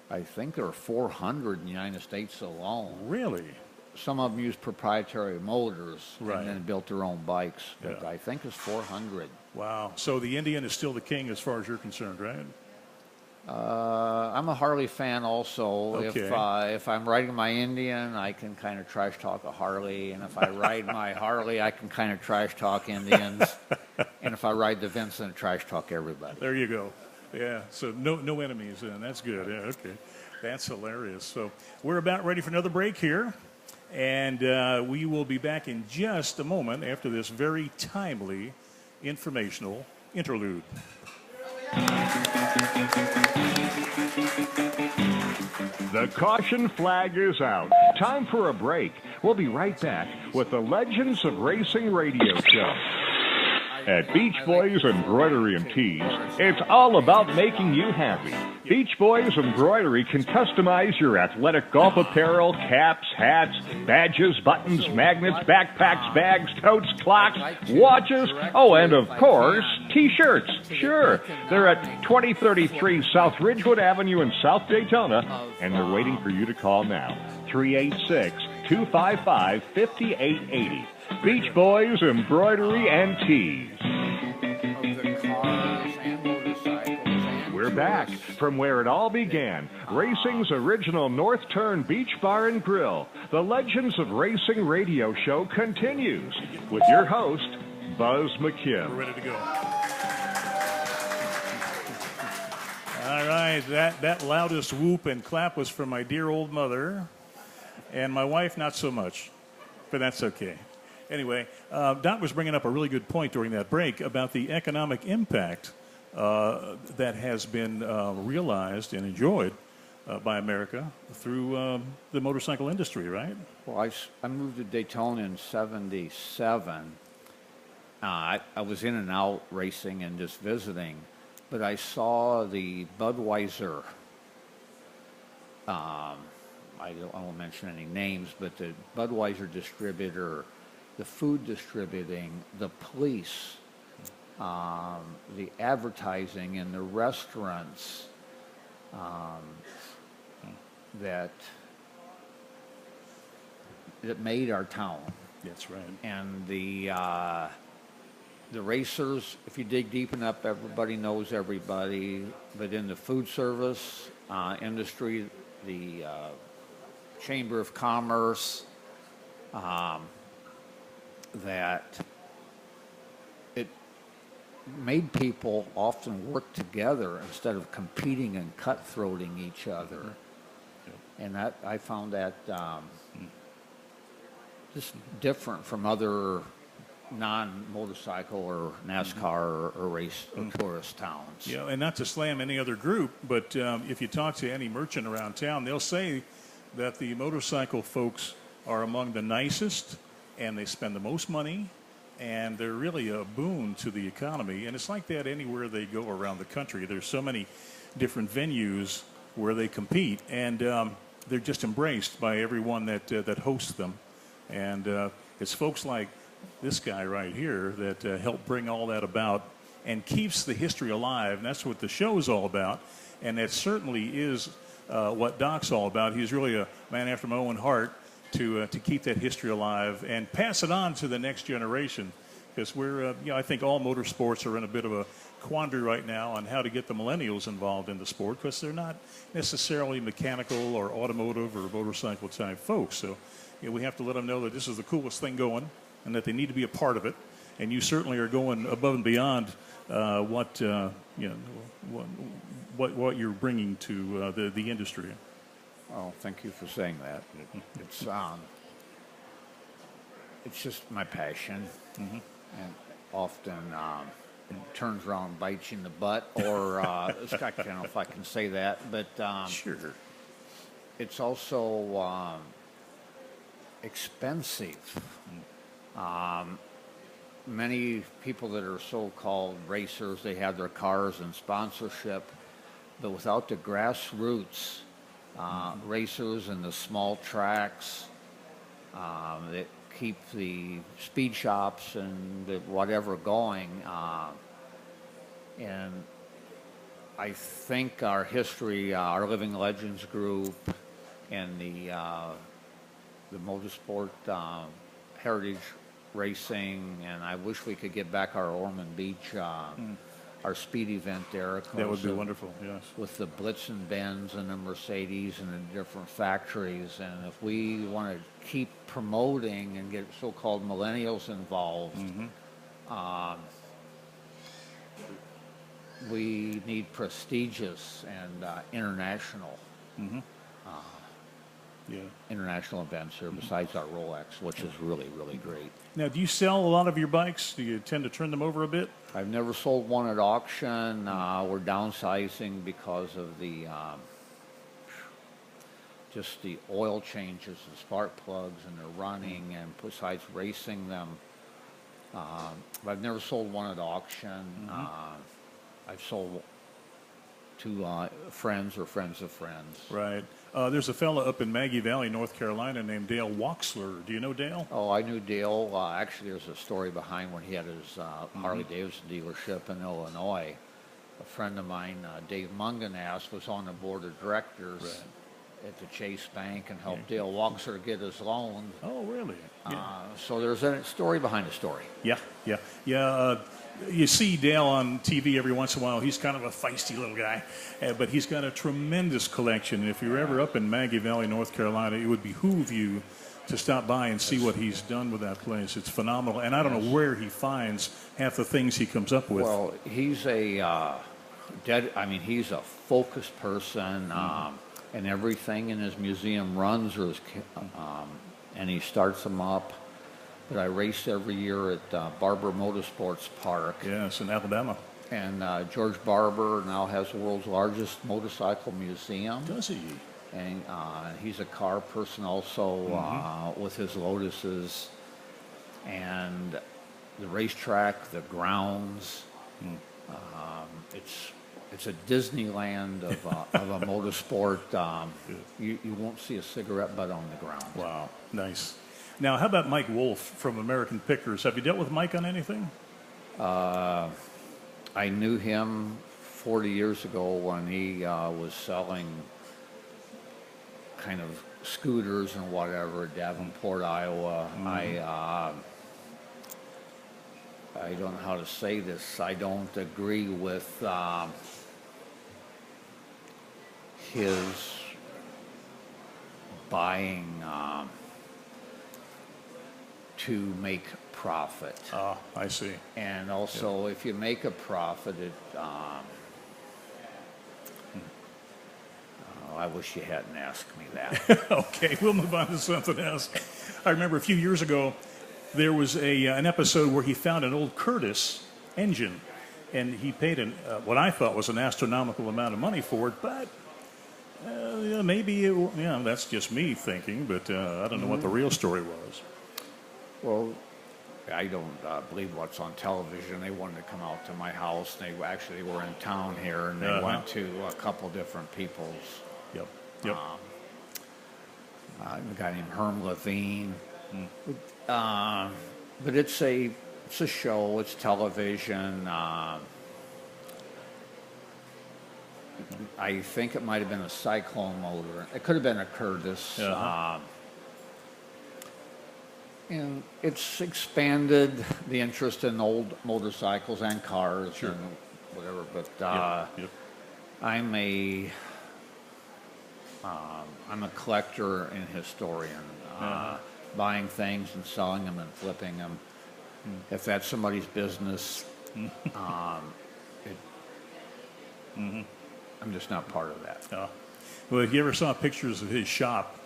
I think there are 400 in the United States alone. Really? Some of them use proprietary motors right. and then built their own bikes. But I think it's 400. Wow. So the Indian is still the king as far as you're concerned, right? I'm a Harley fan also. Okay. If I'm riding my Indian, I can kind of trash talk a Harley. And if I ride my Harley, I can kind of trash talk Indians. And if I ride the Vincent, trash talk everybody. There you go. Yeah. So no enemies then. That's good. Yeah. Okay. That's hilarious. So we're about ready for another break here. And we will be back in just a moment after this very timely, informational interlude. The caution flag is out. Time for a break. We'll be right back with the Legends of Racing radio show. I At Beach Boys Embroidery and Tees, it's all about making you happy. Beach Boys Embroidery can customize your athletic golf apparel, caps, hats, badges, buttons, magnets, backpacks, bags, totes, clocks, watches, and of course, T-shirts. Sure, they're at 2033 South Ridgewood Avenue in South Daytona, and they're waiting for you to call now. 386-255-5880. Beach Boys Embroidery and Tees. We're back from where it all began. Racing's original North Turn Beach Bar and Grill. The Legends of Racing radio show continues with your host, Buz McKim. We're ready to go. All right, that loudest whoop and clap was from my dear old mother, and my wife not so much, but that's okay. Anyway, Doc was bringing up a really good point during that break about the economic impact that has been realized and enjoyed by America through the motorcycle industry, right? Well, I moved to Daytona in '77. I was in and out racing and just visiting, but I saw the Budweiser, I won't mention any names, but the Budweiser distributor, the food distributing, the police, the advertising in the restaurants, that made our town. That's right. And the racers, if you dig deep enough, everybody knows everybody. But in the food service industry, the Chamber of Commerce, that it made people often work together instead of competing and cutthroating each other. And that I found that just different from other non-motorcycle or NASCAR or race or tourist towns. Yeah, and not to slam any other group, but if you talk to any merchant around town, they'll say that the motorcycle folks are among the nicest, and they spend the most money, and they're really a boon to the economy. And it's like that anywhere they go around the country. There's so many different venues where they compete, and they're just embraced by everyone that hosts them. And it's folks like this guy right here that help bring all that about and keeps the history alive. And that's what the show is all about. And that certainly is what Doc's all about. He's really a man after my own heart to keep that history alive and pass it on to the next generation. Because we're, I think all motorsports are in a bit of a quandary right now on how to get the millennials involved in the sport, because they're not necessarily mechanical or automotive or motorcycle type folks. So we have to let them know that this is the coolest thing going and that they need to be a part of it. And you certainly are going above and beyond what you're bringing to the industry. Oh, thank you for saying that. It's just my passion, and often it turns around and bites you in the butt, or I don't know if I can say that, but Sure. it's also expensive. Many people that are so-called racers, they have their cars and sponsorship, but without the grassroots racers and the small tracks that keep the speed shops and the whatever going, and I think our history, our Living Legends group, and the motorsport heritage racing, and I wish we could get back our Ormond Beach, our speed event there. That would be wonderful, yes. With the Blitz and Benz and the Mercedes and the different factories. And if we want to keep promoting and get so-called millennials involved, we need prestigious and international international events here besides our Rolex, which is really, really great. Now, do you sell a lot of your bikes? Do you tend to turn them over a bit? I've never sold one at auction. We're downsizing because of the just the oil changes and spark plugs and the running, and besides racing them But I've never sold one at auction. I've sold to friends or friends of friends. Right. There's a fella up in Maggie Valley, North Carolina, named Dale Waksler. Do you know Dale? Oh, I knew Dale. Actually, there's a story behind when he had his Harley-Davidson dealership in Illinois. A friend of mine, Dave Munganast, was on the board of directors at the Chase Bank and helped Dale Waksler get his loan. Oh, really? Yeah. So there's a story behind the story. Yeah. You see Dale on TV every once in a while. He's kind of a feisty little guy, but he's got a tremendous collection. And if you're ever up in Maggie Valley, North Carolina, it would behoove you to stop by and see what he's done with that place. It's phenomenal. And I don't know where he finds half the things he comes up with. Well, he's he's a focused person, and everything in his museum runs, and he starts them up. But I race every year at Barber Motorsports Park. Yes, in Alabama. And George Barber now has the world's largest motorcycle museum. Does he? And he's a car person also with his Lotuses. And the racetrack, the grounds. It's a Disneyland of a motorsport. You won't see a cigarette butt on the ground. Wow, nice. Now, how about Mike Wolf from American Pickers? Have you dealt with Mike on anything? I knew him 40 years ago when he was selling kind of scooters and whatever at Davenport, Iowa. I don't know how to say this. I don't agree with his buying to make profit. Oh, I see. And also, if you make a profit, I wish you hadn't asked me that. Okay, we'll move on to something else. I remember a few years ago, there was an episode where he found an old Curtiss engine, and he paid what I thought was an astronomical amount of money for it, but maybe that's just me thinking, but I don't know what the real story was. Well, I don't believe what's on television. They wanted to come out to my house. They actually were in town here, and they went to a couple different people's. Yep. A guy named Herm Levine. But it's a show. It's television. I think it might have been a Cyclone motor. It could have been a Curtiss. And it's expanded the interest in old motorcycles and cars and whatever. But I'm a collector and historian, buying things and selling them and flipping them. If that's somebody's business, I'm just not part of that. Well, if you ever saw pictures of his shop,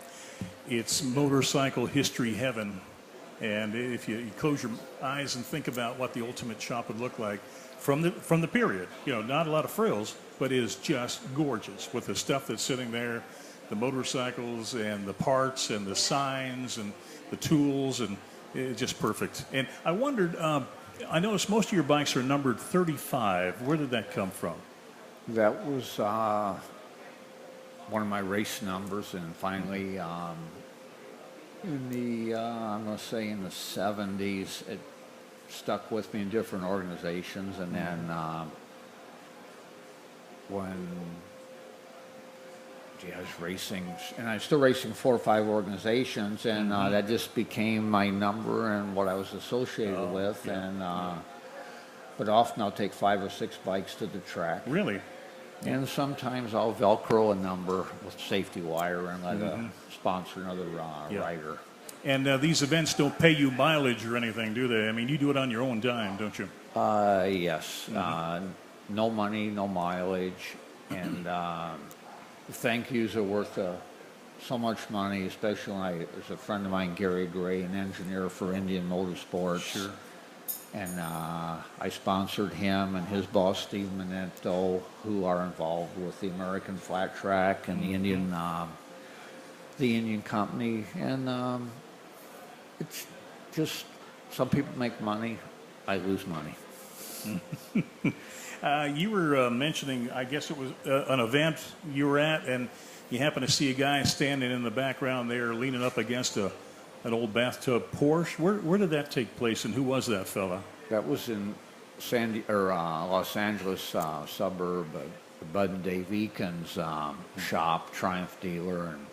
it's motorcycle history heaven. And if you close your eyes and think about what the ultimate shop would look like from the period, not a lot of frills, but it is just gorgeous with the stuff that's sitting there, the motorcycles and the parts and the signs and the tools, and it's just perfect. And I wondered, I noticed most of your bikes are numbered 35. Where did that come from? That was one of my race numbers, and finally, in the I'm going to say in the 70s, it stuck with me in different organizations, and then when I was racing, and I'm still racing 4 or 5 organizations, and that just became my number and what I was associated with. And but often I'll take 5 or 6 bikes to the track. Really? And sometimes I'll Velcro a number with safety wire and let a sponsor another rider. And these events don't pay you mileage or anything, do they? I mean, you do it on your own dime, don't you? Yes. No money, no mileage, and thank yous are worth so much money, especially when there's a friend of mine, Gary Gray, an engineer for Indian Motorsports. Sure. And I sponsored him and his boss, Steve Minetto, who are involved with the American Flat Track and the Indian company. And it's just, some people make money. I lose money. You were mentioning, I guess it was an event you were at, and you happened to see a guy standing in the background there leaning up against an old bathtub Porsche. Where did that take place, and who was that fella? That was in Los Angeles suburb, Bud and Dave Eakin's shop, Triumph dealer, and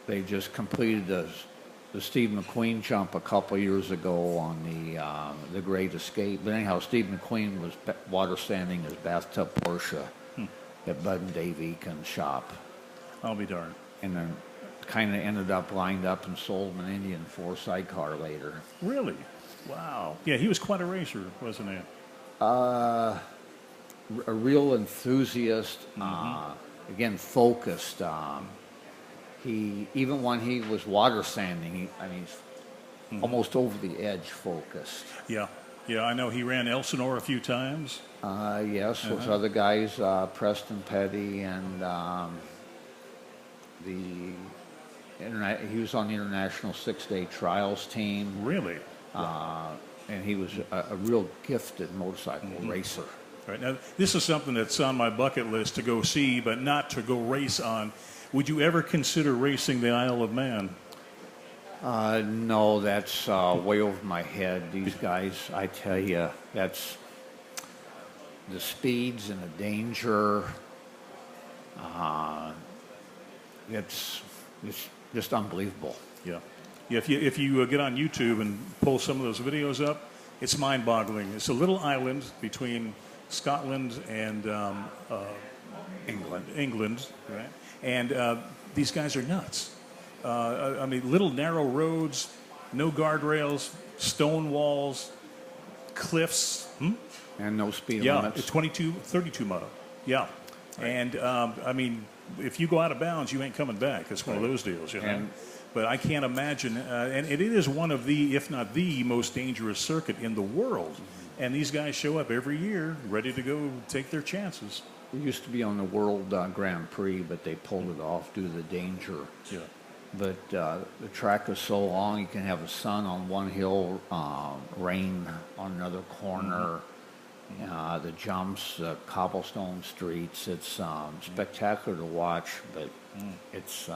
they just completed the Steve McQueen jump a couple years ago on the Great Escape. But anyhow, Steve McQueen was water standing his bathtub Porsche at Bud and Dave Eakin's shop. I'll be darned. And then kind of ended up lined up and sold an Indian 4 sidecar later. Really? Wow. Yeah, he was quite a racer, wasn't he? A real enthusiast, again, focused. He, even when he was water sanding, he's almost over the edge focused. Yeah. Yeah, I know he ran Elsinore a few times. Yes, with other guys, Preston Petty, and he was on the International 6-Day Trials team. Really? And he was a real gifted motorcycle racer. Right. Now, this is something that's on my bucket list to go see, but not to go race on. Would you ever consider racing the Isle of Man? No, that's way over my head. These guys, I tell you, that's the speeds and the danger. It's just unbelievable. Yeah. Yeah, if you get on YouTube and pull some of those videos up, it's mind-boggling. It's a little island between Scotland and England, right? And these guys are nuts. I mean, little narrow roads, no guardrails, stone walls, cliffs. And no speed Yeah, limits. 32 mile. Yeah. Right. And, I mean, if you go out of bounds, you ain't coming back. It's one of those deals, you know. And but I can't imagine, and it is one of the, if not the most dangerous circuit in the world. And these guys show up every year ready to go take their chances. we used to be on the World Grand Prix, but they pulled it off due to the danger. Yeah. But the track is so long, you can have the sun on one hill, rain on another corner. The jumps, cobblestone streets. It's spectacular to watch, but it's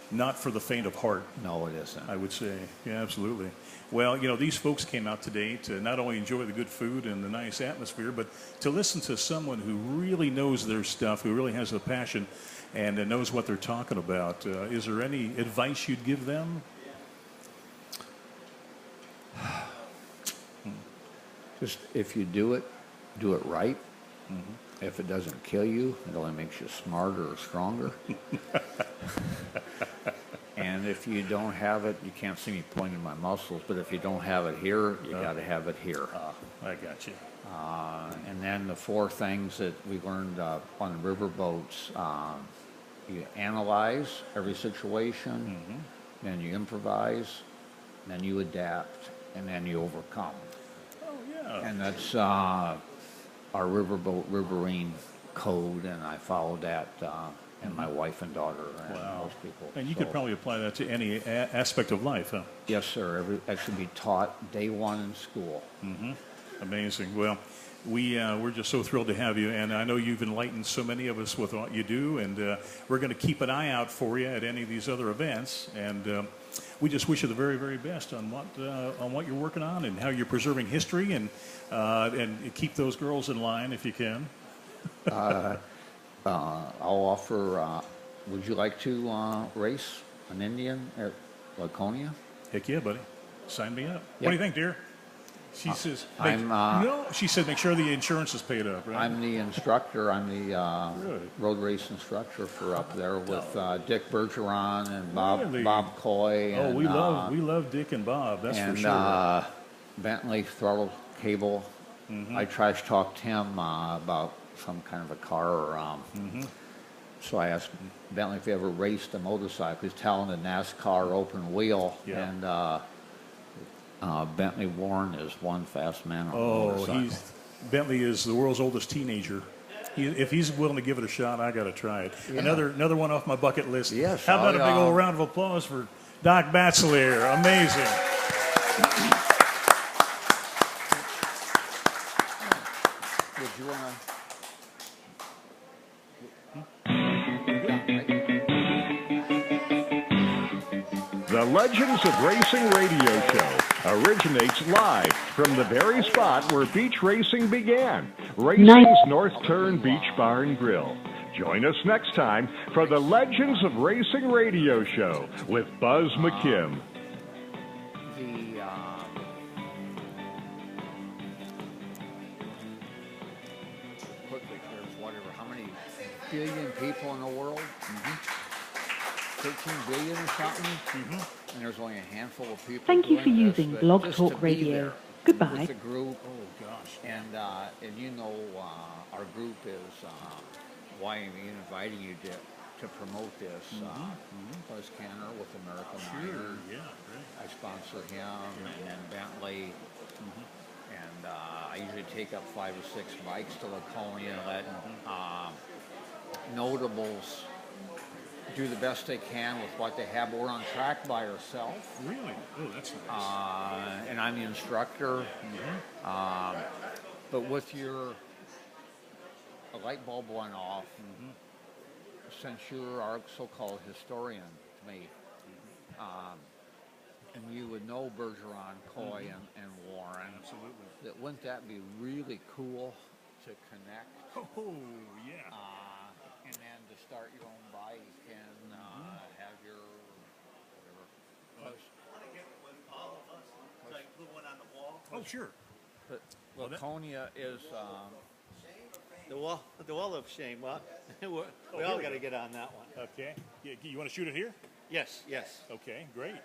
not for the faint of heart. No, it isn't. I would say, yeah, absolutely. Well, you know, these folks came out today to not only enjoy the good food and the nice atmosphere, but to listen to someone who really knows their stuff, who really has a passion and knows what they're talking about. Is there any advice you'd give them? Just if you do it right. If it doesn't kill you, it only makes you smarter or stronger. And if you don't have it, you can't see me pointing my muscles, but if you don't have it here, you got to have it here. I got you. And then the four things that we learned on the river boats, you analyze every situation, then you improvise, then you adapt, and then you overcome. Oh, yeah. And that's our riverboat, riverine code, and I followed that, and my wife and daughter, and most people. And you could probably apply that to any aspect of life, huh? Yes, sir. That should be taught day one in school. Amazing. Well, we're just so thrilled to have you, and I know you've enlightened so many of us with what you do, and we're going to keep an eye out for you at any of these other events, and we just wish you the very, very best on what you're working on and how you're preserving history, and keep those girls in line if you can. I'll offer. Would you like to race an Indian at Laconia? Heck yeah, buddy. Sign me up. Yep. What do you think, dear? She says, she said make sure the insurance is paid up, right? I'm the instructor. I'm the road race instructor for up there with Dick Bergeron and Bob Coy. Oh, and, we love Dick and Bob. That's for sure. And Bentley Throttle Cable. I trash talked him about some kind of a car. So I asked Bentley if he ever raced a motorcycle. He's telling the NASCAR open wheel, and Bentley Warren is one fast man on a motorcycle. Bentley is the world's oldest teenager. If he's willing to give it a shot, I got to try it. Yeah. Another one off my bucket list. Yes. How about a big old round of applause for Doc Batsleer? Amazing. Legends of Racing radio show originates live from the very spot where beach racing began, Racing's North Turn Beach Bar and Grill. Join us next time for the Legends of Racing radio show with Buz McKim. Quickly, there's whatever, how many billion people in the world? 13 billion or something? And there's only a handful of people. Thank you for doing using this, Blog just Talk to be Radio. there Goodbye. With the group. Oh, gosh. And you know, our group is why I'm inviting you to promote this. Buzz Canner with American Iron. Yeah, right. I sponsor him, and then Bentley. And I usually take up 5 or 6 bikes to Laconia and let notables do the best they can with what they have. We're on track by ourselves. Really? Oh, that's nice. And I'm the instructor. But with a light bulb went off, since you're our so-called historian to me, and you would know Bergeron, Coy, and Warren. Absolutely. That wouldn't that be really cool to connect? Oh, yeah. And then to start your own bike and have your whatever. Oh, sure. But Laconia is The wall of shame. Well, we all got to get on that one. Okay. You want to shoot it here? Yes. Okay, great.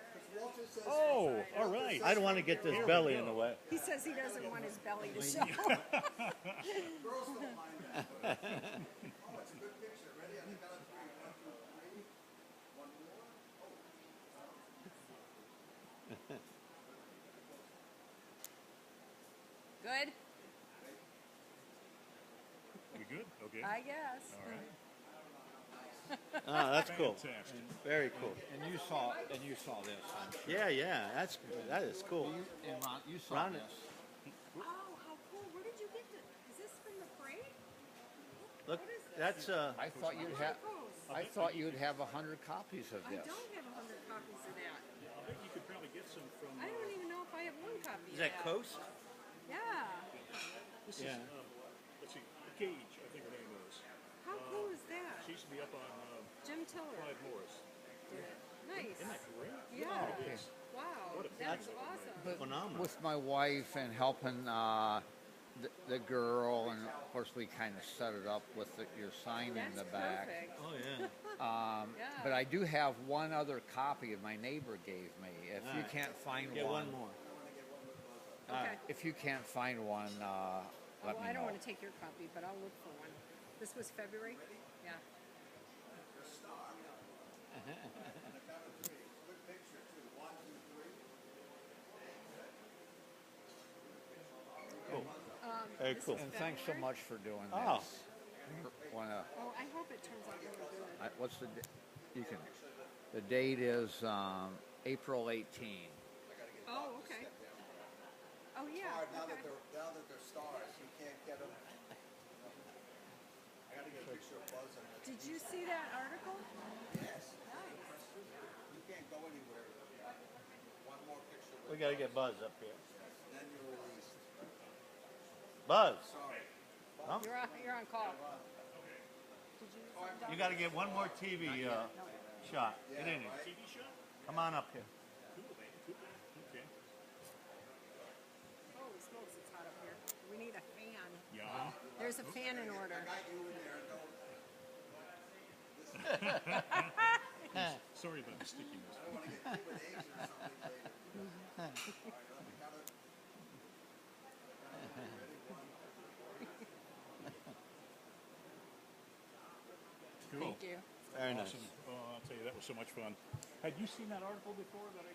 Oh, all right. I don't want to get this belly in the way. He says he doesn't want his belly to show. Good? We good? Okay. I guess. All right. Ah, that's cool. Fantastic. Very cool. and you saw this. I'm sure. Yeah. That is cool. And Ron, you saw Ron- this. Oh, how cool. Where did you get this? Is this from the parade? Look, What is this? that's I thought you'd have. Photos. I thought you'd have 100 copies of I this. don't have 100 copies of that. I think you could probably get some from. I don't even know if I have one copy is of that Coast? Yeah. This Yeah. is, let's see, Gage, I think her name is. How cool is that? She used to be up on Jim Tiller. Clyde Morris. Nice. Isn't that great? Yeah. Okay. Wow. That's awesome. But Phenomenal. with my wife and helping the girl, and of course we kind of set it up with your sign in That's the back. perfect. Oh yeah. Yeah. But I do have one other copy my neighbor gave me. If you Alright. can't find Get one, one more. Okay. if you can't find one, let me I don't know. want to take your copy, but I'll look for one. This was February? Yeah. Very cool. And thanks so much for doing Oh. this. Wanna, Oh, I hope it turns out really good. what's the you can? The date is April 18. Oh, okay. Oh, yeah. Now Okay. that they're stars, you can't get them. I gotta get a picture of Buzz in it. Did you see that article? Yes. Nice. You can't go anywhere. One more picture We with got to get Buzz up here. then you're released. Buzz, You're on call. you got to get one more TV shot. Get in here. TV shot? Come on up here. Cool, man. Cool. Okay. Holy smokes, it's hot up here. We need a fan. Yeah. There's a fan in order. Sorry about the stickiness. Cool. Thank you. Very nice. Awesome. Oh, I'll tell you, that was so much fun. Had you seen that article before that I